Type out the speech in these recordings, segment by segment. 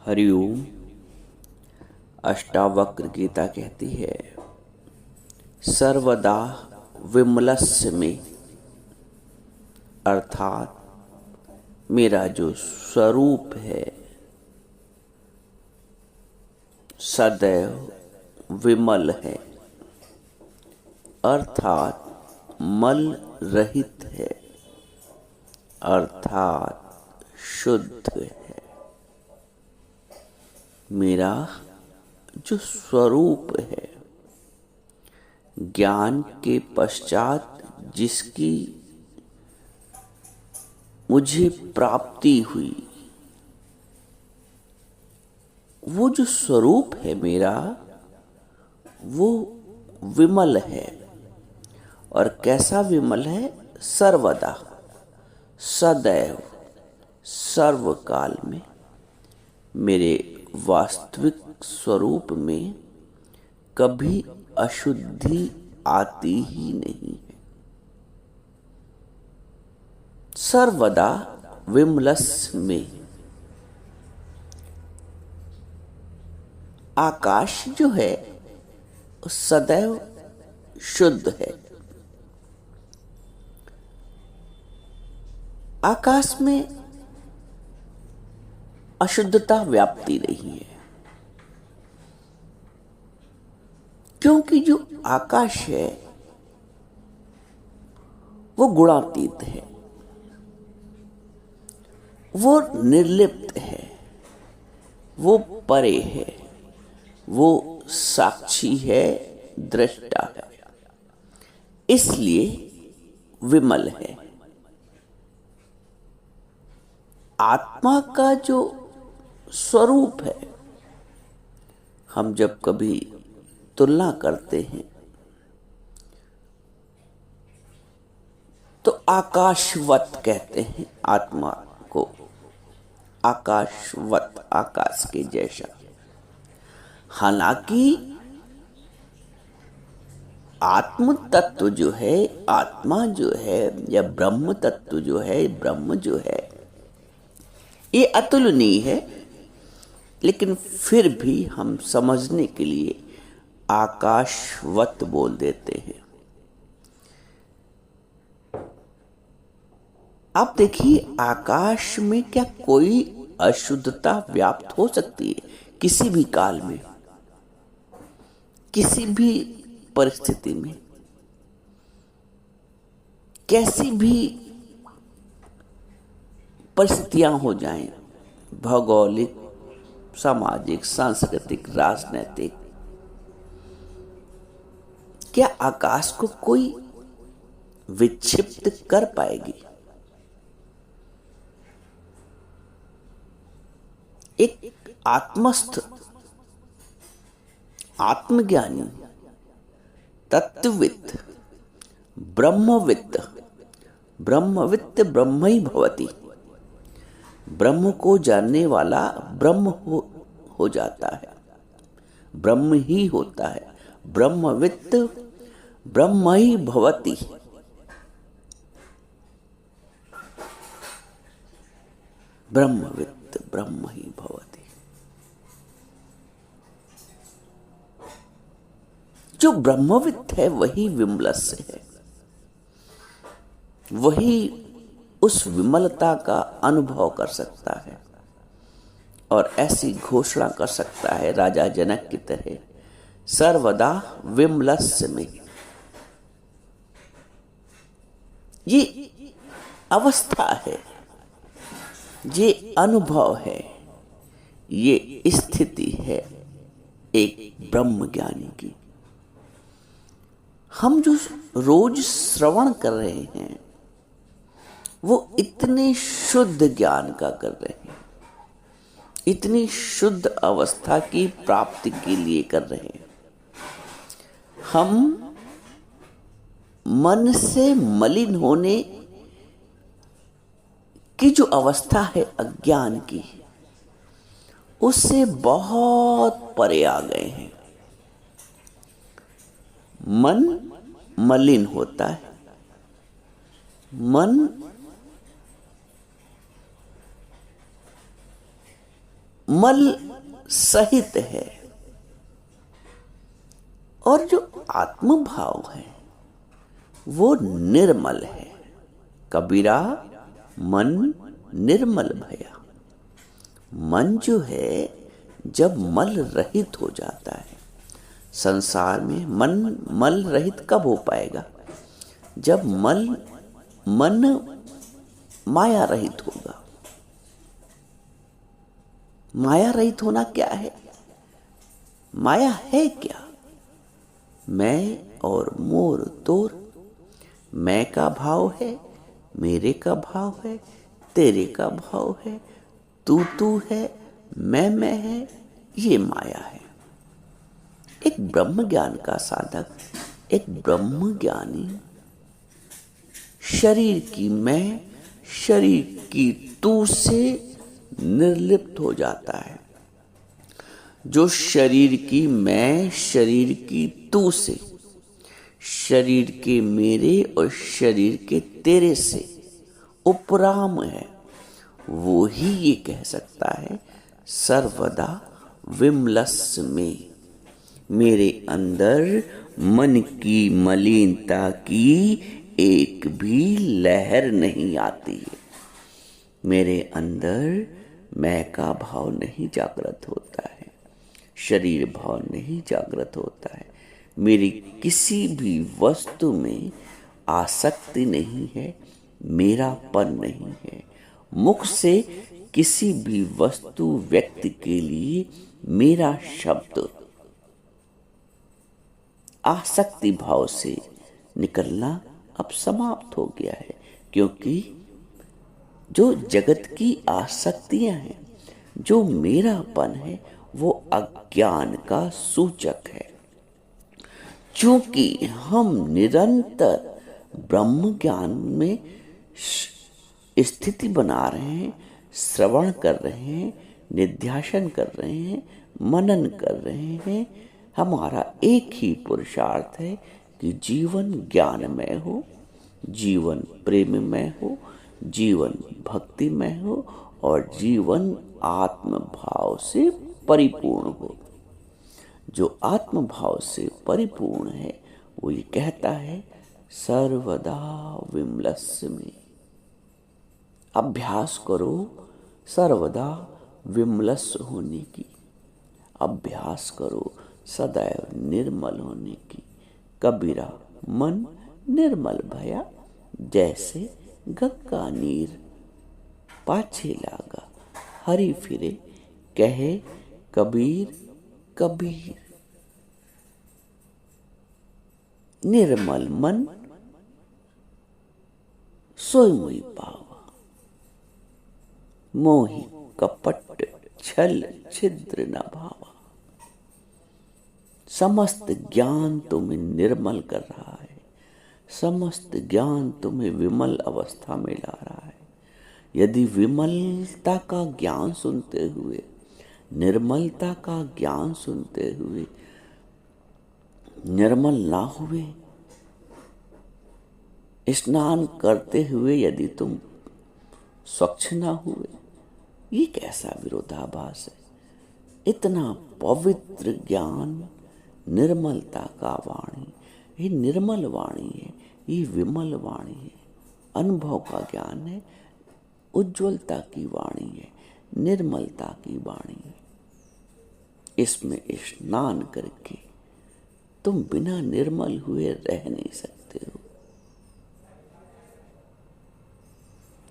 हरिओम। अष्टावक्र गीता कहती है, सर्वदा विमलस्य में, अर्थात मेरा जो स्वरूप है सदैव विमल है, अर्थात मल रहित है, अर्थात शुद्ध है। मेरा जो स्वरूप है, ज्ञान के पश्चात जिसकी मुझे प्राप्ति हुई, वो जो स्वरूप है मेरा, वो विमल है। और कैसा विमल है? सर्वदा, सदैव, सर्वकाल में मेरे वास्तविक स्वरूप में कभी अशुद्धि आती ही नहीं है। सर्वदा विमलस में। आकाश जो है सदैव शुद्ध है। आकाश में अशुद्धता व्याप्ति नहीं है, क्योंकि जो आकाश है वो गुणातीत है, वो निर्लिप्त है, वो परे है, वो साक्षी है, दृष्टा है, इसलिए विमल है। आत्मा का जो स्वरूप है, हम जब कभी तुलना करते हैं तो आकाशवत कहते हैं आत्मा को, आकाशवत, आकाश के जैसा। हालांकि आत्म तत्व जो है, आत्मा जो है, या ब्रह्म तत्व जो है, ब्रह्म जो है, ये अतुलनीय है, लेकिन फिर भी हम समझने के लिए आकाशवत बोल देते हैं। आप देखिए, आकाश में क्या कोई अशुद्धता व्याप्त हो सकती है? किसी भी काल में, किसी भी परिस्थिति में, कैसी भी परिस्थितियां हो जाएं, भौगोलिक, सामाजिक, सांस्कृतिक, राजनैतिक, क्या आकाश को कोई विक्षिप्त कर पाएगी? एक आत्मस्थ, आत्मज्ञानी, तत्वविद, ब्रह्मविद, ब्रह्मविद ब्रह्म ही भवति, ब्रह्म को जानने वाला ब्रह्म हो जाता है, ब्रह्म ही होता है। ब्रह्मविद ब्रह्म ही भवति। ब्रह्मविद ब्रह्म ही भवति। जो ब्रह्मविद है वही विमलस है, वही उस विमलता का अनुभव कर सकता है और ऐसी घोषणा कर सकता है राजा जनक की तरह, सर्वदा विमलस्य में। ये अवस्था है, ये अनुभव है, ये स्थिति है एक ब्रह्म ज्ञानी की। हम जो रोज श्रवण कर रहे हैं वो इतने शुद्ध ज्ञान का कर रहे हैं, इतनी शुद्ध अवस्था की प्राप्ति के लिए कर रहे हैं। हम मन से मलिन होने की जो अवस्था है अज्ञान की, उससे बहुत परे आ गए हैं। मन मलिन होता है, मन मल सहित है। और जो आत्म भाव है वो निर्मल है। कबीरा मन निर्मल भया। मन जो है जब मल रहित हो जाता है, संसार में मन मल रहित कब हो पाएगा? जब मन माया रहित होगा। माया रहित होना क्या है? माया है क्या? मैं और मोर तोर। मैं का भाव है, मेरे का भाव है, तेरे का भाव है, तू है, मैं है, ये माया है। एक ब्रह्म ज्ञान का साधक, एक ब्रह्म ज्ञानी शरीर की मैं, शरीर की तू से निर्लिप्त हो जाता है। जो शरीर की मैं, शरीर की तू से, शरीर के मेरे और शरीर के तेरे से उपराम है, वो ही ये कह सकता है सर्वदा विमलस्य में। मेरे अंदर मन की मलिनता की एक भी लहर नहीं आती है। मेरे अंदर मैं का भाव नहीं जागृत होता है, शरीर भाव नहीं जागृत होता है। मेरी किसी भी वस्तु में आसक्ति नहीं है, मेरापन नहीं है। मुख से किसी भी वस्तु व्यक्ति के लिए मेरा शब्द आसक्ति भाव से निकलना अब समाप्त हो गया है, क्योंकि जो जगत की आसक्तियां हैं, जो मेरापन है, वो अज्ञान का सूचक है। चूंकि हम निरंतर ब्रह्म ज्ञान में स्थिति बना रहे हैं, श्रवण कर रहे हैं, निध्यासन कर रहे हैं, मनन कर रहे हैं, हमारा एक ही पुरुषार्थ है कि जीवन ज्ञानमय हो, जीवन प्रेममय हो, जीवन भक्तिमय हो और जीवन आत्म भाव से परिपूर्ण हो। जो आत्म भाव से परिपूर्ण है वो ये कहता है सर्वदा विमलस्य में। अभ्यास करो सर्वदा विमलस्य होने की, अभ्यास करो सदैव निर्मल होने की। कबीरा मन निर्मल भया, जैसे गंगा नीर पाछे लागा। हरि फिरे कहे कबीर कबीर। निर्मल मन सोई मोई पावा। मोहि कपट छल छिद्र न भावा। समस्त ज्ञान तुम्हें निर्मल कर रहा है, समस्त ज्ञान तुम्हें विमल अवस्था में ला रहा है। यदि विमलता का ज्ञान सुनते हुए, निर्मलता का ज्ञान सुनते हुए निर्मल ना हुए, स्नान करते हुए यदि तुम स्वच्छ ना हुए, ये कैसा विरोधाभास है। इतना पवित्र ज्ञान, निर्मलता का वाणी, ये निर्मल वाणी है, ये विमल वाणी है, अनुभव का ज्ञान है, उज्ज्वलता की वाणी है, निर्मलता की वाणी है। इसमें स्नान करके तुम बिना निर्मल हुए रह नहीं सकते हो।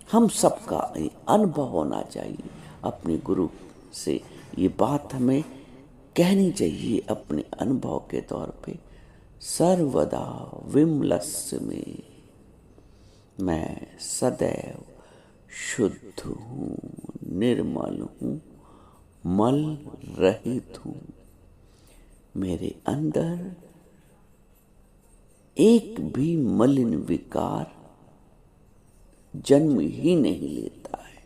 हम सबका अनुभव होना चाहिए। अपने गुरु से ये बात हमें कहनी चाहिए अपने अनुभव के तौर पे। सर्वदा विमलस्य में मैं सदैव शुद्ध हूँ, निर्मल हूँ, मल रहित हूँ। मेरे अंदर एक भी मलिन विकार जन्म ही नहीं लेता है।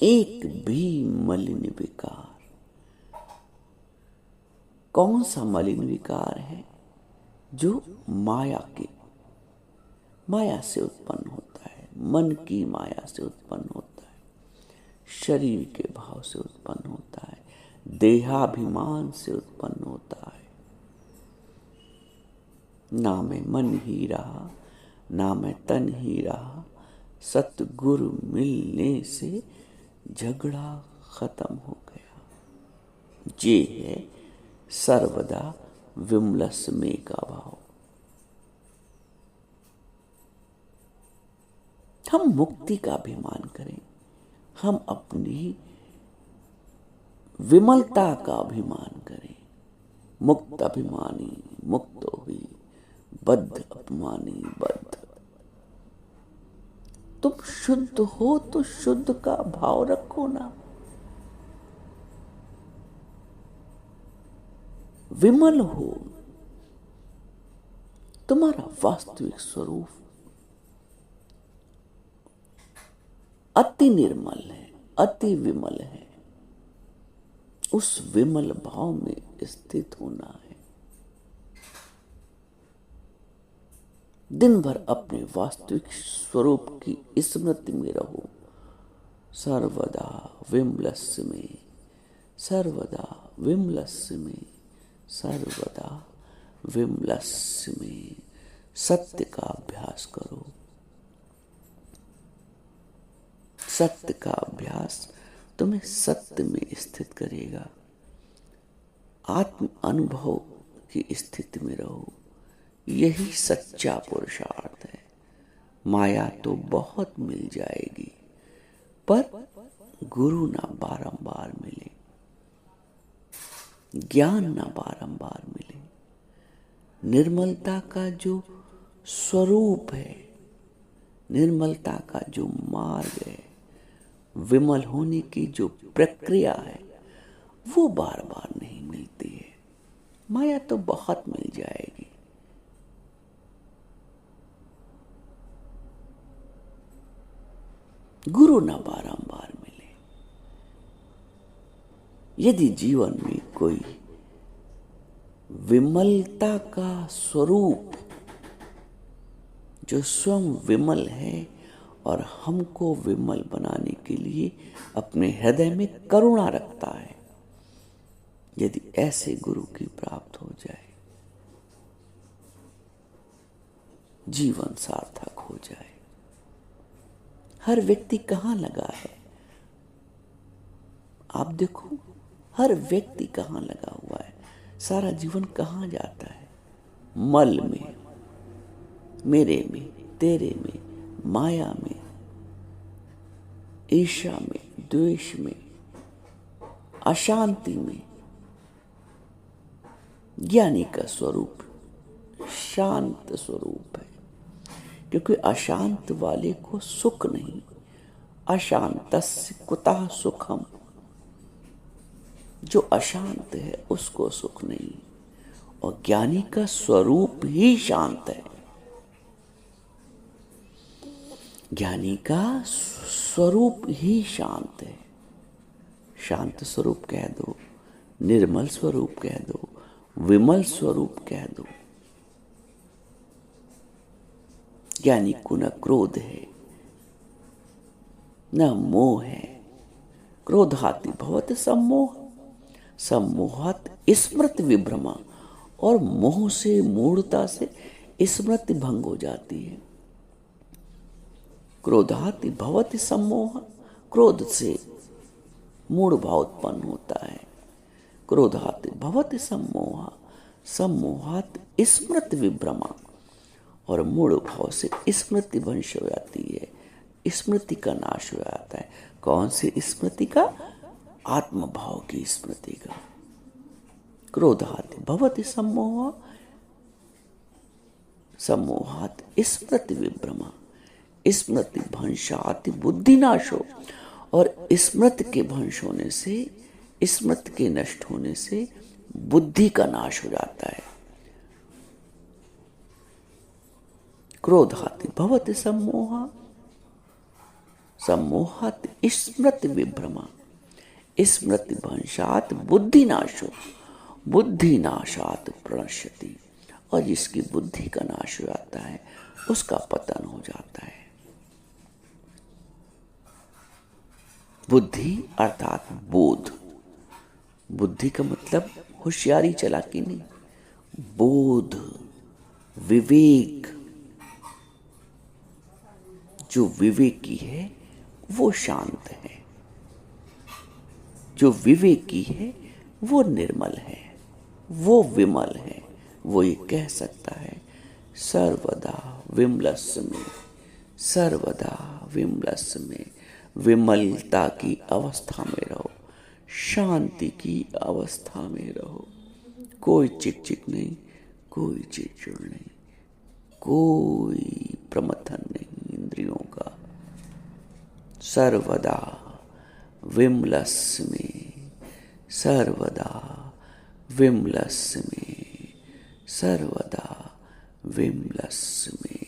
एक भी मलिन विकार। कौन सा मलिन विकार है? जो माया से उत्पन्न होता है, मन की माया से उत्पन्न होता है। शरीर के भाव से उत्पन्न होता है, देहाभिमान से उत्पन्न होता है। ना मैं मन ही रहा, ना मैं तन ही रहा, सतगुरु मिलने से झगड़ा खत्म हो गया। ये है सर्वदा विमलस में का भाव। हम मुक्ति का अभिमान करें, हम अपनी विमलता का अभिमान करें। मुक्त अभिमानी मुक्त हुई, बद्ध अपमानी बद्ध। तुम शुद्ध हो तो शुद्ध का भाव रखो ना। विमल हो, तुम्हारा वास्तविक स्वरूप अति निर्मल है, अति विमल है। उस विमल भाव में स्थित होना है। दिन भर अपने वास्तविक स्वरूप की स्मृति में रहो। सर्वदा विमलस्य में, सर्वदा विमलस्य में, सर्वदा विमलस्य में सत्य का अभ्यास करो। सत्य का अभ्यास तुम्हें सत्य में स्थित करेगा। आत्म अनुभव की स्थिति में रहो। यही सच्चा पुरुषार्थ है। माया तो बहुत मिल जाएगी, पर गुरु ना बारंबार मिले, ज्ञान ना बारंबार मिले। निर्मलता का जो स्वरूप है, निर्मलता का जो मार्ग है, विमल होने की जो प्रक्रिया है, वो बार बार नहीं मिलती है। माया तो बहुत मिल जाएगी, गुरु ना बारंबार मिले। यदि जीवन में कोई विमलता का स्वरूप जो स्वयं विमल है और हमको विमल बनाने के लिए अपने हृदय में करुणा रखता है, यदि ऐसे गुरु की प्राप्त हो जाए, जीवन सार्थक हो जाए। हर व्यक्ति कहाँ लगा है, आप देखो, हर व्यक्ति कहाँ लगा हुआ है। सारा जीवन कहाँ जाता है? मल में, मेरे में, तेरे में, माया में, ईर्ष्या में, द्वेष में, अशांति में। ज्ञानी का स्वरूप शांत स्वरूप है, क्योंकि अशांत वाले को सुख नहीं। अशांतस्य कुतः सुखम, जो अशांत है उसको सुख नहीं। और ज्ञानी का स्वरूप ही शांत है। ज्ञानी का स्वरूप ही शांत है। शांत स्वरूप कह दो, निर्मल स्वरूप कह दो, विमल स्वरूप कह दो। ज्ञानी को न क्रोध है, न मोह है। क्रोधाति भवति सम्मोह, सम्मोहात् स्मृति विभ्रमा। और मोह से, मूढ़ता से स्मृति भंग हो जाती है। क्रोधाति भवति सम्मोह, क्रोध से मूढ़ भाव उत्पन्न होता है। क्रोधाति भवति सम्मोह, सम्मोहात् स्मृति विभ्रमा। और मूढ़ भाव से स्मृति भंश हो जाती है, स्मृति का नाश हो जाता है। कौन सी स्मृति का? आत्म भाव की स्मृति का। क्रोधाति भवति सम्मोह, सम्मोहात् स्मृति विभ्रमा। स्मृति भंशाति बुद्धिनाशो। और स्मृति के भंश होने से, स्मृति के नष्ट होने से बुद्धि का नाश हो जाता है। क्रोधाति भवति सम्मोह, सम्मोहात् स्मृति विभ्रमा। स्मृति भंशात् बुद्धिनाशो, बुद्धिनाशात् प्रणश्यति। और जिसकी बुद्धि का नाश हो जाता है उसका पतन हो जाता है। बुद्धि अर्थात बोध। बुद्धि का मतलब होशियारी चालाकी नहीं, बोध, विवेक। जो विवेकी है वो शांत है, जो विवेकी है वो निर्मल है, वो विमल है। वो ये कह सकता है सर्वदा विमलस्मि, सर्वदा विमलस्मि। विमलता की अवस्था में रहो, शांति की अवस्था में रहो। कोई चिक नहीं, कोई चिड़चिड़ नहीं, कोई प्रमथन नहीं इंद्रियों का। सर्वदा विमलस्मि, सर्वदा विमलस्मि, सर्वदा विमलस्मि।